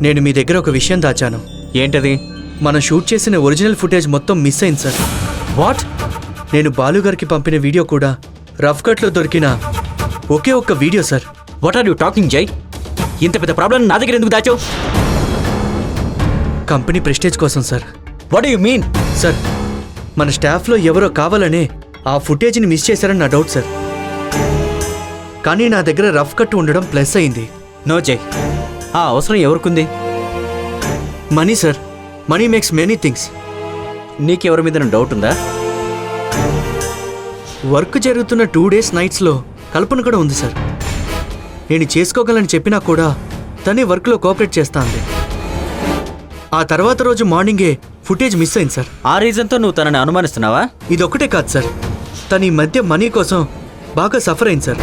నేను మీ దగ్గర ఒక విషయం దాచాను. ఏంటది? మనం షూట్ చేసిన ఒరిజినల్ ఫుటేజ్ మొత్తం మిస్ అయింది సార్. వాట్? నేను బాలుగారికి పంపిన వీడియో కూడా రఫ్ కట్లో దొరికిన ఒకే ఒక్క video sir. What are you talking Jai? ఇంత పెద్ద ప్రాబ్లం నా దగ్గర ఎందుకు దాచావు? కంపెనీ ప్రెస్టేజ్ కోసం sir. What you mean? Sir, మన స్టాఫ్లో ఎవరో కావాలనే ఆ ఫుటేజ్ని మిస్ చేశారని నా డౌట్ సార్. కానీ నా దగ్గర రఫ్ కట్ ఉండడం ప్లస్ అయింది. నో జై, ఆ అవసరం ఎవరికుంది? Money sir. Money makes many things. నీకెవరి మీద డౌట్ ఉందా? వర్క్ జరుగుతున్న 2 days నైట్స్లో కల్పన కూడా ఉంది సార్. నేను చేసుకోగలని చెప్పినా కూడా తనే వర్క్లో కోఆపరేట్ చేస్తా ఉంది. ఆ తర్వాత రోజు మార్నింగే ఫుటేజ్ మిస్ అయింది సార్. ఆ రీజన్తో నువ్వు తనని అనుమానిస్తున్నావా? ఇదొక్కటే కాదు సార్, తను ఈ మధ్య మనీ కోసం బాగా సఫర్ అయింది సార్.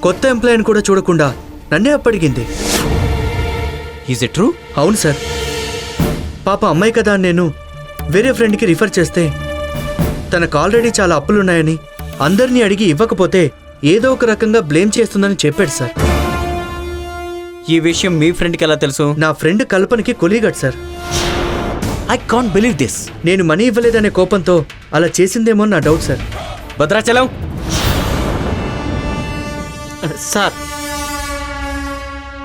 కొత్త ఎంప్లాయీని కూడా చూడకుండా నన్నే అప్పడిగింది. Is it true? అవును సార్. పాప అమ్మాయి కదా అని నేను వేరే ఫ్రెండ్కి రిఫర్ చేస్తే తనకు ఆల్రెడీ చాలా అప్పులున్నాయని అందరినీ అడిగి ఇవ్వకపోతే ఏదో ఒక రకంగా బ్లేమ్ చేస్తుందని చెప్పాడు సార్. ఈ విషయం మీ ఫ్రెండ్కి ఎలా తెలుసు? నా ఫ్రెండ్ కల్పనకి కొలీగాడు sir. I can't believe this. నేను మనీ ఇవ్వలేదనే కోపంతో అలా చేసిందేమో నా doubt sir. Bhadrachalam sir,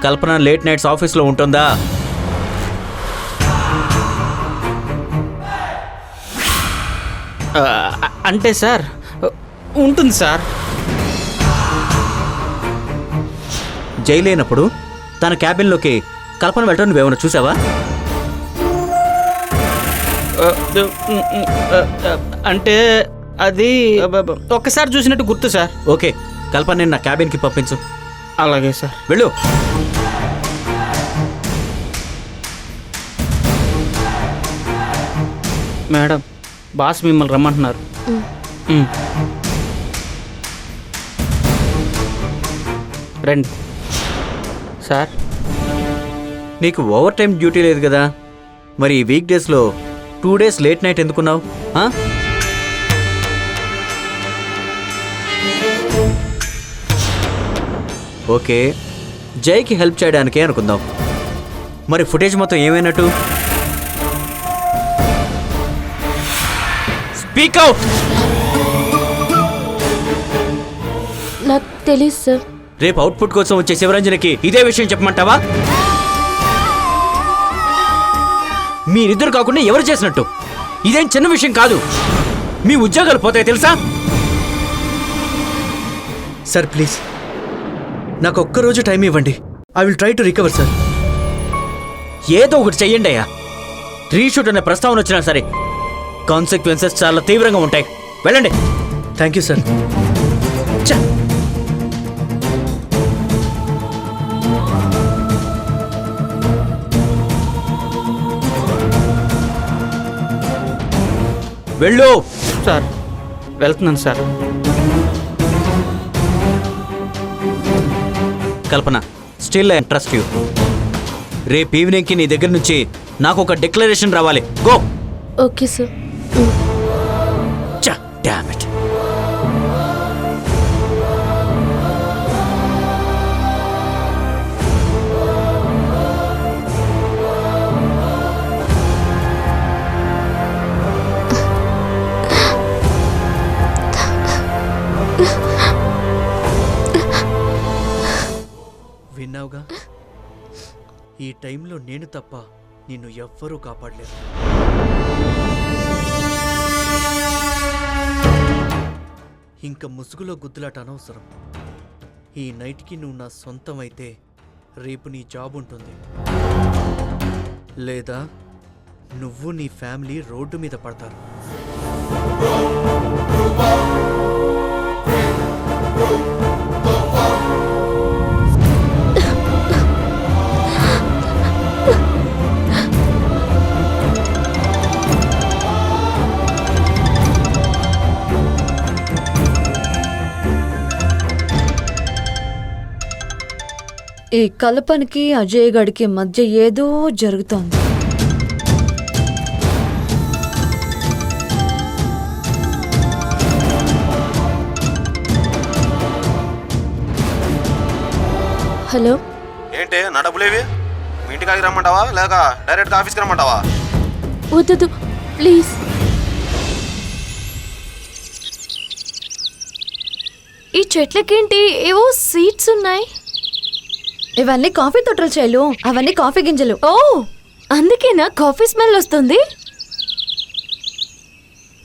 Kalpana late nights ఆఫీస్లో ఉంటుందా? అంటే సార్ ఉంటుంది సార్. జైలైనప్పుడు తన క్యాబిన్లోకి కల్పన వెళ్ళటం నువ్వేమైనా చూసావా? అంటే అది ఒక్కసారి చూసినట్టు గుర్తు సార్. ఓకే, కల్పన నేను నా క్యాబిన్కి పంపించు. అలాగే సార్. వెళ్ళు. మేడం, బాస్ మిమ్మల్ని రమ్మంటున్నారు. రండి సార్. నీకు ఓవర్ టైం డ్యూటీ లేదు కదా, మరి ఈ వీక్ డేస్లో 2 days లేట్ నైట్ ఎందుకున్నావు? ఓకే, జైకి హెల్ప్ చేయడానికే అనుకుందాం. మరి ఫుటేజ్ మొత్తం ఏమైనట్టు? Speak out. నాకు తెలియదు సార్. రేపు అవుట్పుట్ కోసం వచ్చే శివరంజనకి ఇదే విషయం చెప్పమంటావా? మీరిద్దరు కాకుండా ఎవరు చేసినట్టు? ఇదేం చిన్న విషయం కాదు. మీ ఉద్యోగాలు పోతాయి తెలుసా? సార్ ప్లీజ్, నాకు ఒక్కరోజు టైం ఇవ్వండి. I will try to recover sir. ఏదో ఒకటి చెయ్యండి అయ్యా. రీషూట్ అనే ప్రస్తావన వచ్చినా సరే కాన్సిక్వెన్సెస్ చాలా తీవ్రంగా ఉంటాయి. వెళ్ళండి. Thank you sir. వెళ్ళు. సార్, వెళ్తున్నాను sir. Kalpana, still I trust you. రేపు ఈవినింగ్కి నీ దగ్గర నుంచి నాకు ఒక డిక్లరేషన్ రావాలి. Go. Okay sir. Damn it. విన్నావుగా, ఈ టైంలో నేను తప్ప నిన్ను ఎవ్వరూ కాపాడలేరు. ఇంక ముసుగులో గుద్దులాట అనవసరం. ఈ నైట్కి నువ్వు నా సొంతం అయితే రేపు నీ జాబ్ ఉంటుంది, లేదా నువ్వు నీ ఫ్యామిలీ రోడ్డు మీద పడతారు. ఈ కల్పనకి అజయ్ గడికి మధ్య ఏదో జరుగుతోంది. హలో, ఏంటే నా డబ్బులేవి? మీ ఇంటికి రమ్మంటావా లేక డైరెక్ట్గా ఆఫీస్కి రమ్మంటావా? వద్దు ప్లీజ్. ఈ చెట్లకేంటి ఏవో సీడ్స్ ఉన్నాయి? ఇవన్నీ కాఫీ తొట్టలు చేయలు, అవన్నీ కాఫీ గింజలు. ఓ అందుకేనా కాఫీ స్మెల్ వస్తుంది?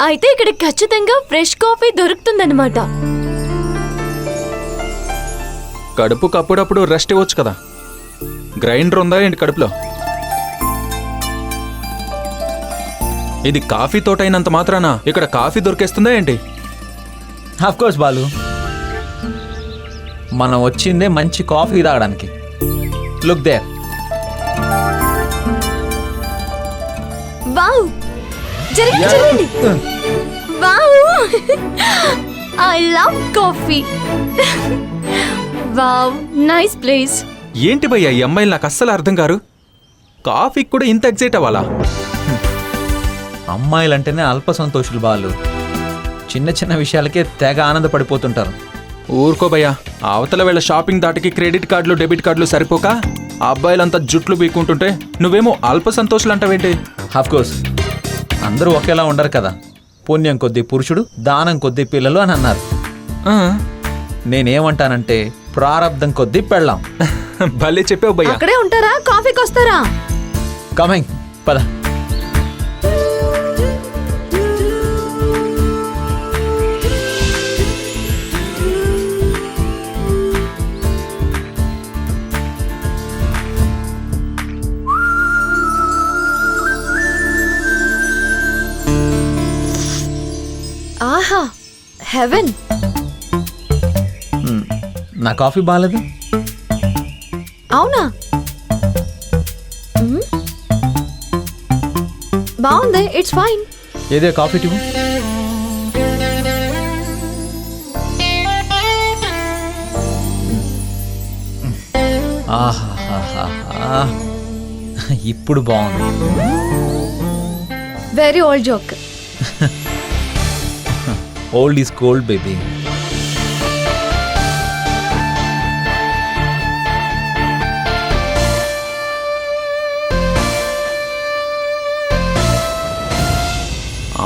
అయితే ఇక్కడ ఖచ్చితంగా ఫ్రెష్ కాఫీ దొరుకుతుందన్నమాట. కడుపుకు అప్పుడప్పుడు రెస్ట్ ఇవ్వచ్చు కదా. గ్రైండర్ ఉందా ఏంటి కడుపులో? ఇది కాఫీ తోట అయినంత మాత్రాన ఇక్కడ కాఫీ దొరికేస్తుందా ఏంటి? ఆఫ్ కోర్స్ బాలు, మనం వచ్చిందే మంచి కాఫీ తాగడానికి. Look there. వావ్, జరగండి. Wow, I love coffee. Wow, nice place. ఏంటి భయ్యా ఈ అమ్మాయిలు నాకు అస్సలు అర్థం కారు. కాఫీకి కూడా ఇంత ఎగ్జైట్ అవ్వాలా? అమ్మాయిలంటేనే అల్ప సంతోషులు బాలు. చిన్న చిన్న విషయాలకే తెగ ఆనందపడిపోతుంటారు. ఊరుకో భయ్యా, అవతల వేళ షాపింగ్ దాటికి క్రెడిట్ కార్డులు డెబిట్ కార్డులు సరిపోక ఆ అబ్బాయిలంతా జుట్లు బీక్కుంటుంటే నువ్వేమో అల్ప సంతోషులు అంటావేంటి? ఆఫ్ కోర్స్ అందరూ ఒకేలా ఉండరు కదా. పుణ్యం కొద్దీ పురుషుడు, దానం కొద్దీ పిల్లలు అని అన్నారు. ఆ, నేనేమంటానంటే ప్రారబ్ధం కొద్దీ పెళ్ళాం. భలే చెప్పావు భయ్యా. అక్కడే ఉంటారా, కాఫీకి వస్తారా? కమింగ్, పద. ఆహా, హెవెన్. నా కాఫీ బాగాలేదు. అవునా? బాగుంది, ఇట్స్ ఫైన్. ఏదే కాఫీ టీ. ఆహా, ఇప్పుడు బాగుంది. Very old joke. Old is gold baby.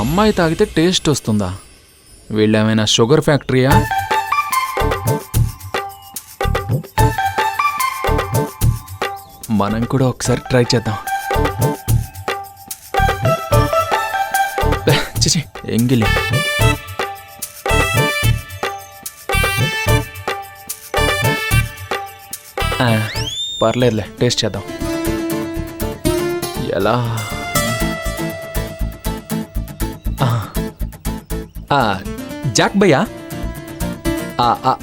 అమ్మాయి తాగితే టేస్ట్ వస్తుందా? వీళ్ళేమైనా షుగర్ ఫ్యాక్టరీయా? మనం కూడా ఒకసారి ట్రై చేద్దాం. చిచి, ఎంగిలి. పర్లేదులే, టేస్ట్ చేద్దాం. ఎలా? జాక్ భయ్యా,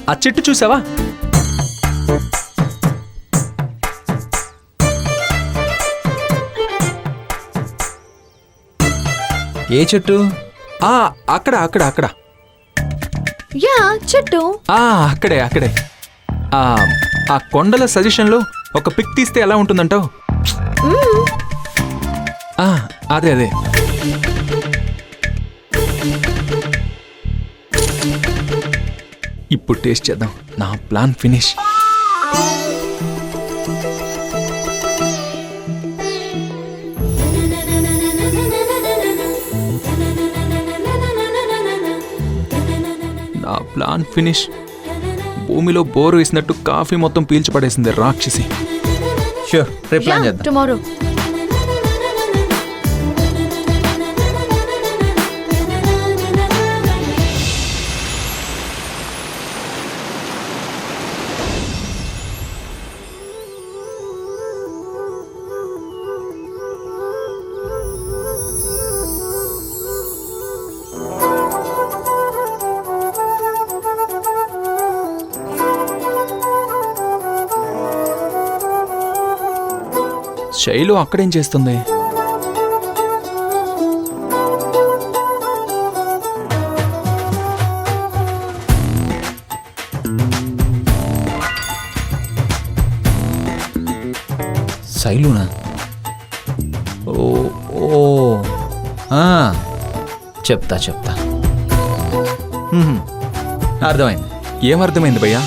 ఆ చెట్టు చూసావా? ఏ చెట్టు? అక్కడ అక్కడ అక్కడ. యా, చెట్టు. అక్కడే అక్కడే. ఆ కొండల సజెషన్లో ఒక పిక్ తీస్తే ఎలా ఉంటుందంటావు? అదే అదే. ఇప్పుడు టేస్ట్ చేద్దాం. నా ప్లాన్ ఫినిష్. నా ప్లాన్ ఫినిష్. భూమిలో బోరు వేసినట్టు కాఫీ మొత్తం పీల్చిపడేసింది రాక్షసి. షూర్, రేపు ప్లాన్ చేద్దాం. టుమారో. శైలు అక్కడేం చేస్తుంది? శైలునా? ఓ ఓ చెప్తా చెప్తా. అర్థమైంది. ఏమర్థమైంది భయ్యా?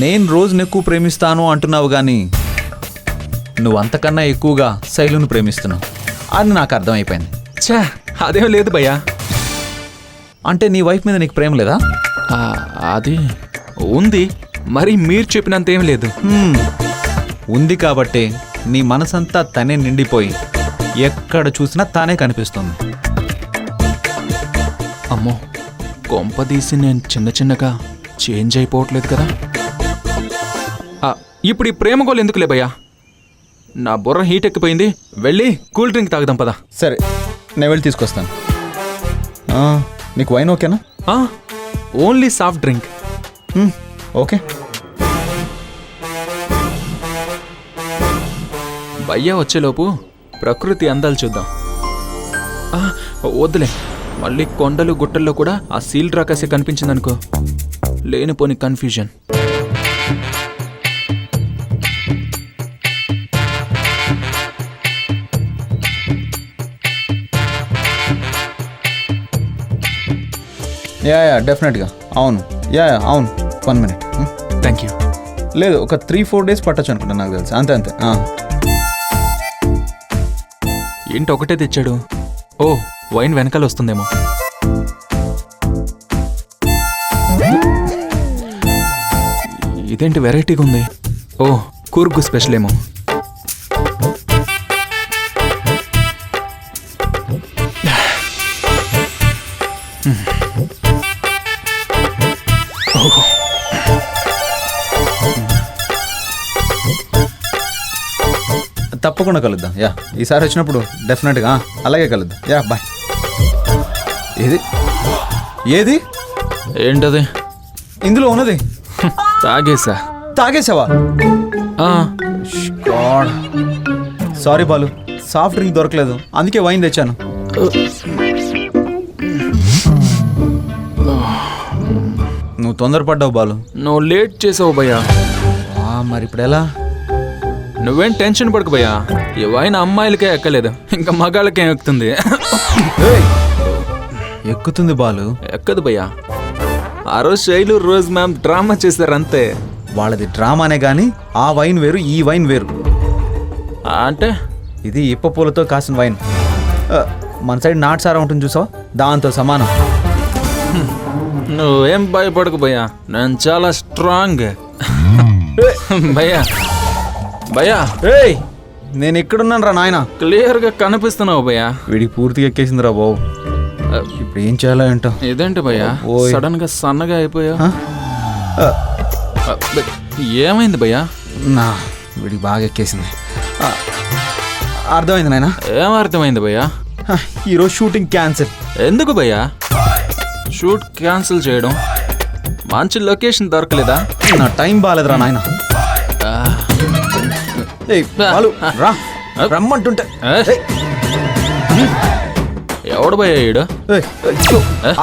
నేను రోజును ఎక్కువ ప్రేమిస్తాను అంటున్నావు కానీ నువ్వు అంతకన్నా ఎక్కువగా శైలును ప్రేమిస్తున్నావు అని నాకు అర్థమైపోయింది. ఛా, అదేం లేదు భయ్యా. అంటే నీ వైఫ్ మీద నీకు ప్రేమ లేదా? అది ఉంది, మరి మీరు చెప్పినంత ఏం లేదు. ఉంది కాబట్టి నీ మనసంతా తనే నిండిపోయి ఎక్కడ చూసినా తానే కనిపిస్తుంది. అమ్మో, కొంపదీసి నేను చిన్నగా చేంజ్ అయిపోవట్లేదు కదా. ఇప్పుడు ఈ ప్రేమ గోలు ఎందుకులే భయ్యా, నా బుర్ర హీట్ ఎక్కిపోయింది. వెళ్ళి కూల్ డ్రింక్ తాగుదాం పదా. సరే, నేను వెళ్ళి తీసుకొస్తాను. నీకు వైన్ ఓకేనా? Only soft drink. ఓకే. భయ్యా వచ్చేలోపు ప్రకృతి అందాలు చూద్దాం. వద్దులే, మళ్ళీ కొండలు గుట్టల్లో కూడా ఆ సీల్ రాకాసే కనిపించిందనుకో, లేనిపోని కన్ఫ్యూజన్. యా డెఫినెట్గా. అవును, అవును. 1 minute. Thank you. లేదు, ఒక 3-4 days పట్టచ్చు అనుకుంటా, నాకు తెలుసు. అంతే. ఏంటి ఒకటే తెచ్చాడు? ఓ, వైన్ వెనకాల వస్తుందేమో. ఇదేంటి వెరైటీగా ఉంది? ఓ, కూర్గు స్పెషల్ ఏమో. తప్పకుండా కలుద్దాం. యా, ఈసారి వచ్చినప్పుడు డెఫినెట్గా అలాగే కలుద్దాం. Yeah, bye. ఏది ఏంటది? ఇందులో ఉన్నది తాగేసావా? సారీ బాలు, సాఫ్ట్ డ్రింక్ దొరకలేదు, అందుకే వైన్ తెచ్చాను. నువ్వు తొందరపడ్డావు బాలు. నువ్వు లేట్ చేసావు భయ్యా. మరి ఇప్పుడు ఎలా? నువ్వేం టెన్షన్ పడకు భయ్యా, ఈ వైన్ అమ్మాయిలకే ఎక్కలేదు, ఇంకా మగాళ్ళకేం ఎక్కుతుంది? ఎక్కుతుంది బాలు. ఎక్కదు భయ్యా, ఆ రోజు శైలు రోజ్ మ్యామ్ డ్రామా చేశారు అంతే. వాళ్ళది డ్రామానే గాని ఆ వైన్ వేరు, ఈ వైన్ వేరు. అంటే ఇది ఇప్ప పూలతో కాసిన వైన్, మన సైడ్ నాటు సారా ఉంటుంది చూసావా, దాంతో సమానం. నువ్వేం భయపడకు భయ్యా, నేను చాలా స్ట్రాంగ్. భయ్యా భయ్యా, నేను ఎక్కడున్నాను రా నాయన? క్లియర్గా కనిపిస్తున్నావు భయ్యా. వీడికి పూర్తిగా ఎక్కేసిందిరా బాబు. ఇప్పుడు ఏం చేయాలో ఏంటో. ఇదేంటి భయ్యా సడన్ గా సన్నగా అయిపోయా? ఏమైంది భయ్యా? వీడికి బాగా ఎక్కేసింది. అర్థమైంది నాయన. ఏం అర్థమైంది భయ్యా? ఈరోజు షూటింగ్ క్యాన్సిల్. ఎందుకు భయ్యా షూట్ క్యాన్సిల్ చేయడం? మంచి లొకేషన్ దొరకలేదా? నా టైం బాగాలేదురా నాయన. రా, రమ్మంటుంటే. ఎవడు భయ్యా ఈడు?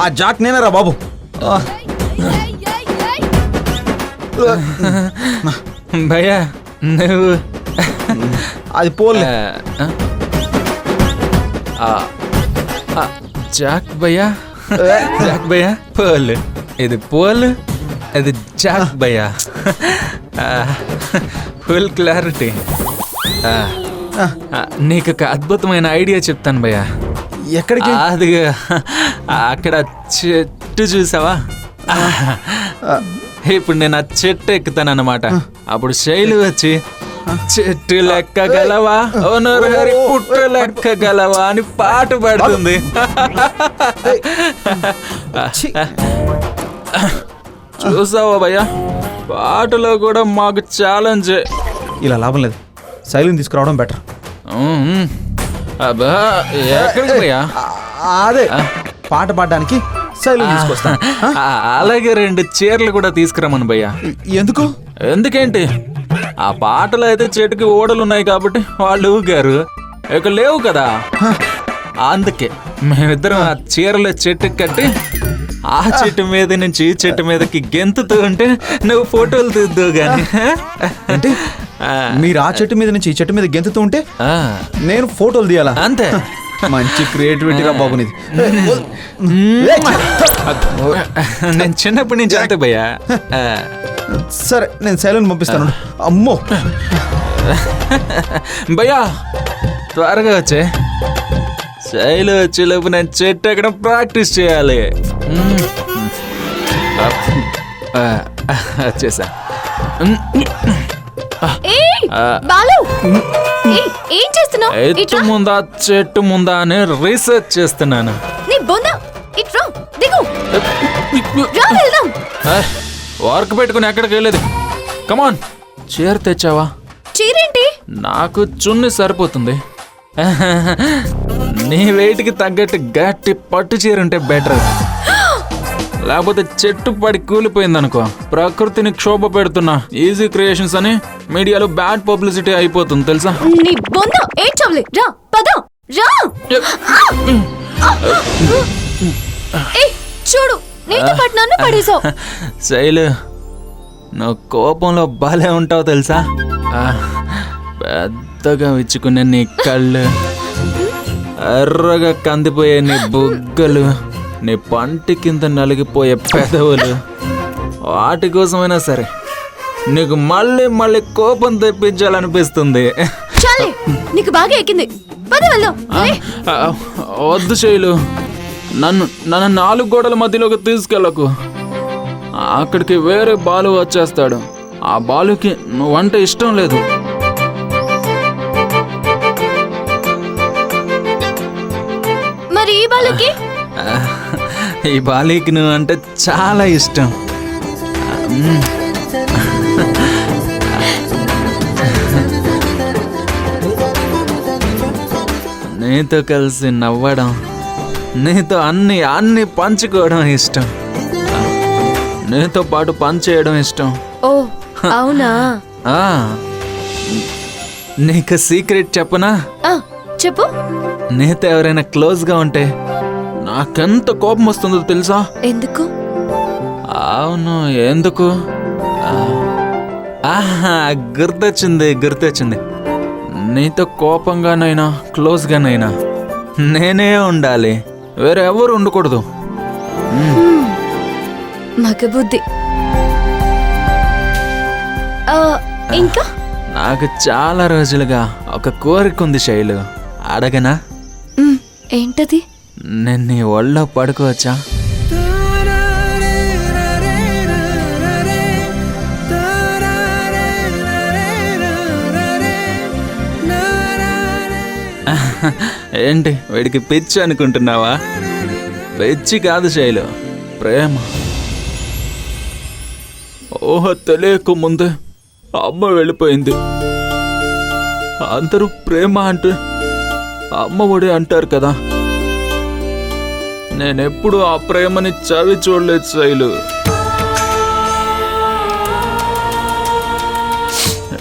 ఆ జాక్ నేనేరా బాబు. భయ్యా నువ్వు అది పోలే. జాక్ భయ్యా, జాక్ భయ్యా పోల్. ఇది పోల్, ఇది జాక్ భయ్యా. Full clarity. నీకు ఒక అద్భుతమైన ఐడియా చెప్తాను భయ్యా. ఎక్కడికి? అది అక్కడ చెట్టు చూసావా? ఇప్పుడు నేను ఆ చెట్టు ఎక్కుతాను అన్నమాట. అప్పుడు శైలు వచ్చి చెట్టు లెక్కగలవా ఓ నరహరి పుట్టు లెక్కగలవా అని పాట పాడుతుంది. చూసావా భయ్యా, పాటలో కూడా మాకు ఛాలెంజ్. ఇలా లాభం లేదు, శైలిని తీసుకురావడం బెటర్. అబ్బా ఎక్కడికి భయ్యా? అదే పాట పాడడానికి శైలిని తీసుకొస్తాను. అలాగే 2 చీరలు కూడా తీసుకురమ్మను భయ్యా. ఎందుకు? ఎందుకేంటి, ఆ పాటలో అయితే చెట్టుకి ఓడలు ఉన్నాయి కాబట్టి వాళ్ళు ఊగారు, ఇక లేవు కదా, అందుకే మేమిద్దరం ఆ చీరలో చెట్టుకి కట్టి ఆ చెట్టు మీద నుంచి ఈ చెట్టు మీదకి గెంతుతూ ఉంటే నువ్వు ఫోటోలు తీద్దు గాని. అంటే మీరు ఆ చెట్టు మీద నుంచి ఈ చెట్టు మీద గెంతుతూ ఉంటే నేను ఫోటోలు తీయాలా? అంతే. మంచి క్రియేటివిటీ రా బాబు నీది. నేను చిన్నప్పటి నుంచి అంతే భయ్యా. సరే, నేను శైలిని పంపిస్తాను. అమ్మో భయ్యా త్వరగా వచ్చే. శైలు వచ్చేలోపు నేను చెట్టు ఎక్కడం ప్రాక్టీస్ చేయాలి. వచ్చేసా. ఏయ్, బాలు! ఏయ్, ఏం చేస్తున్నావ్? ఎత్తు ఇట్రా. ముందా చెట్టు ముందా అని రీసెర్చ్ చేస్తున్నాను. నీ బొంద ఇట్రా, దిగు. రా వెళ్దాం. వర్క్ పెట్టుకుని ఎక్కడికి వెళ్ళేది. కమాన్, చీర తెచ్చావా? చీరేంటి? నాకు చున్ని సరిపోతుంది. నీ వెయిట్కి తగ్గట్టు గట్టి పట్టు చీర ఉంటే బెటర్. లేకపోతే చెట్టు పడి కూలిపోయిందనుకో, ప్రకృతిని క్షోభ పెడుతున్నా ఈజీ క్రియేషన్స్ అని మీడియాలో బ్యాడ్ పబ్లిసిటీ అయిపోతుంది తెలుసా. నీ బొంద ఏం చవలే. రా, పద, రా. ఏయ్, చూడు, నీతో పాటు నన్ను పడేసావు. శైలు, నువ్వు కోపంలో భలే ఉంటావు తెలుసా. పెద్దగా విచ్చుకునే నీ కళ్ళు, ఎర్రగా కందిపోయే నీ బుగ్గలు, నీ పంటి కింద నలిగిపోయే పెదవులు, వాటి కోసమైనా సరే నీకు మళ్ళీ మళ్ళీ కోపం తెప్పించాలనిపిస్తుంది. చాలే, నీకు బాగా ఎక్కింది. పద వెళ్దాం. ఏయ్, వద్దు శైలు, నన్ను 4 గోడల మధ్యలోకి తీసుకెళ్ళకు. అక్కడికి వేరే బాలు వచ్చేస్తాడు. ఆ బాలుకి నువ్వంటే ఇష్టం లేదు. మరి ఈ బాలుకి? ఈ బాలికి నువ్వు అంటే చాలా ఇష్టం. నీతో కలిసి నవ్వడం, నీతో అన్ని పంచుకోవడం ఇష్టం. నీతో పాటు పని చేయడం ఇష్టం. ఓ, అవునా? ఆ, నీకు సీక్రెట్ చెప్పనా? ఆ, చెప్పు. నీతో ఎవరైనా క్లోజ్గా ఉంటే నాకెంత కోపం వస్తుందో తెలుసా? ఎందుకు? అవును, ఎందుకు? గుర్తొచ్చింది. నీతో కోపంగానైనా క్లోజ్గానైనా నేనే ఉండాలి, వేరే ఎవరు ఉండకూడదు. మగ బుద్ధి. ఇంకా? నాకు చాలా రోజులుగా ఒక కోరిక ఉంది శైలు, అడగనా? ఏంటది? నేను నీ ఒళ్ళో పడుకోవచ్చా? ఏంటి, వీడికి పిచ్చి అనుకుంటున్నావా? పిచ్చి కాదు శైలు, ప్రేమ. ఊహ తెలియక ముందే అమ్మ వెళ్ళిపోయింది. అందరూ ప్రేమ అంటే అమ్మ ఒడి అంటారు కదా. నేనెప్పుడు ఆ ప్రేమని చవి చూడలేదు శైలు.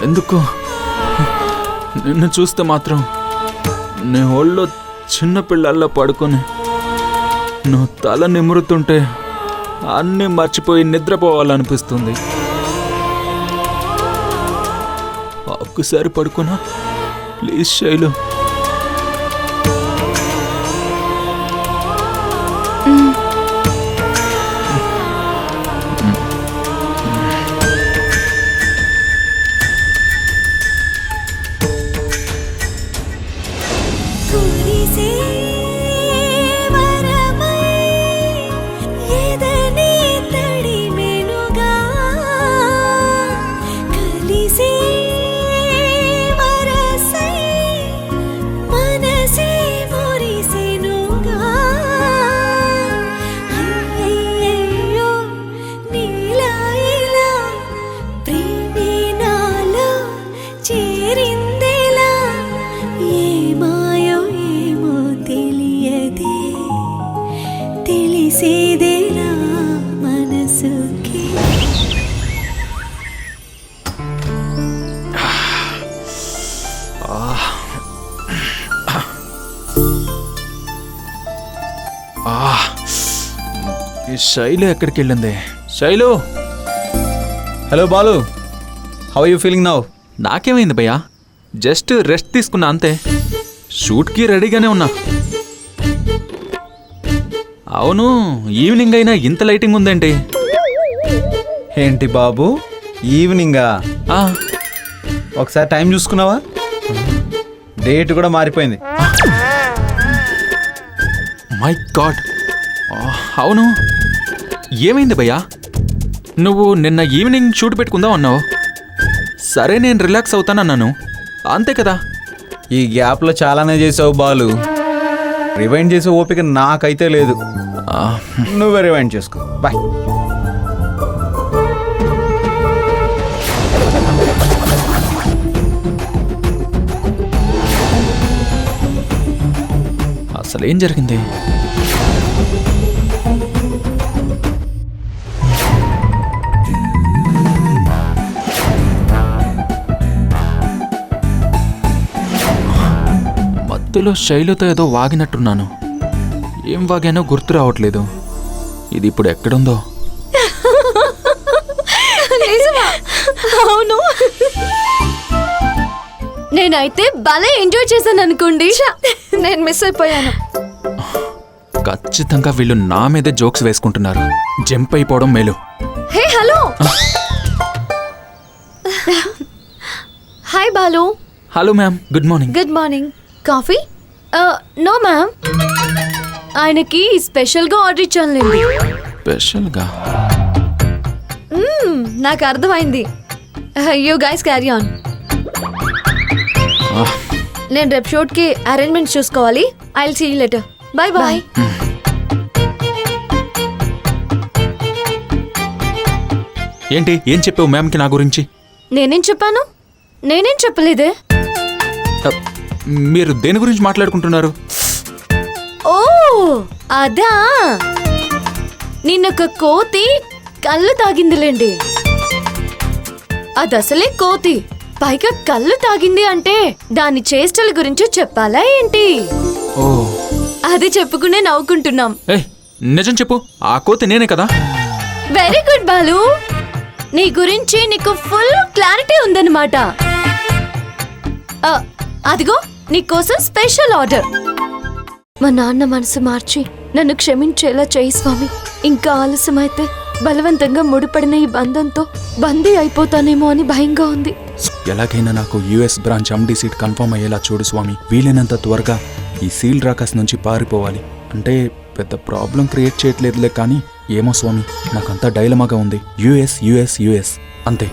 ఎందుకు నిన్ను చూస్తే మాత్రం నీ ఒళ్ళో చిన్నపిల్లల్లో పడుకొని నువ్వు తల నిమురుతుంటే అన్నీ మర్చిపోయి నిద్రపోవాలనిపిస్తుంది. ఒక్కసారి పడుకున్నా ప్లీజ్ శైలు. ఈ శైలు ఎక్కడికి వెళ్ళింది? Shailu! Hello Balu, how you feeling now? నాకేమైంది భయ్యా, జస్ట్ రెస్ట్ తీసుకున్నా అంతే. షూట్కి రెడీగానే ఉన్నా. అవును, ఈవినింగ్ అయినా ఇంత లైటింగ్ ఉందేంటి? ఏంటి బాబు, ఈవినింగా? ఒకసారి టైం చూసుకున్నావా? డేట్ కూడా మారిపోయింది. మై గాడ్, అవును, ఏమైంది భయ్యా? నువ్వు నిన్న ఈవినింగ్ షూట్ పెట్టుకుందాం అన్నావు. సరే, నేను రిలాక్స్ అవుతానన్నాను, అంతే కదా. ఈ గ్యాప్లో చాలానే చేసావు బాలు. రివైండ్ చేసే ఓపిక నాకైతే లేదు. నువ్వే రివైండ్ చేసుకో. బాయ్. అసలు ఏం జరిగింది? మత్తులో శైలుతో ఏదో వాగినట్టున్నాను. ఏం వాగానో గుర్తు రావట్లేదు. ఇది ఇప్పుడు ఎక్కడుందో? అవును, నేనైతే భలే ఎంజాయ్ చేశాను అనుకోండి. నేను మిస్ అయిపోయాను. ఖచ్చితంగా వీళ్ళు నా మీదే జోక్స్ వేసుకుంటున్నారు. జంప్ అయిపోవడం మేలు. Hey hello, hi Balu. Hello ma'am, good morning. Good morning. Coffee? No ma'am, ఆయనకి స్పెషల్గా ఆర్డర్ ఇచ్చానులేండి. స్పెషల్గా? నాకు అర్థమైంది. You guys carry on. నేను రేపు షూట్కి అరేంజ్మెంట్స్ చూసుకోవాలి. I will see you later. Bye bye. ఏంటి, ఏం చెప్పావు మ్యామ్కి నా గురించి? నేనేం చెప్పాను? నేనేం చెప్పలేదే. మీరు దేని గురించి మాట్లాడుకుంటున్నారు? ఓ అదా, నిన్నొక కోతి కళ్ళు తాగిందిలేండి. అదసలే కోతి, పైగా కళ్ళు తాగింది అంటే దాని చేష్టల గురించి చెప్పాలా ఏంటి? ఓ, అది చెప్పుకునే నవ్వుకుంటున్నాం. ఏయ్, నిజం చెప్పు, ఆ కోతి నేనే కదా? వెరీ గుడ్ బాలు, నీ గురించి నీకు ఫుల్ క్లారిటీ ఉందన్నమాట. అదిగో నీకోసం స్పెషల్ ఆర్డర్. మా నాన్న మనసు మార్చి నన్ను క్షమించేలా చేయి స్వామి. ఇంకా ఆలస్యమైతే బలవంతంగా ముడిపడిన ఈ బంధంతో బందీ అయిపోతానేమో అని భయంగా ఉంది. ఎలాగైనా నాకు యుఎస్ బ్రాంచ్ ఎండి సీట్ కన్ఫర్మ్ అయ్యేలా చూడు స్వామి. వీలైనంత త్వరగా ఈ సీల్ రాకస్ నుంచి పారిపోవాలి. అంటే పెద్ద ప్రాబ్లం క్రియేట్ చేయట్లేదులే, కానీ ఏమో స్వామి, నాకంతా డైలమాగా ఉంది. యుఎస్ యుఎస్ యుఎస్ అంతే.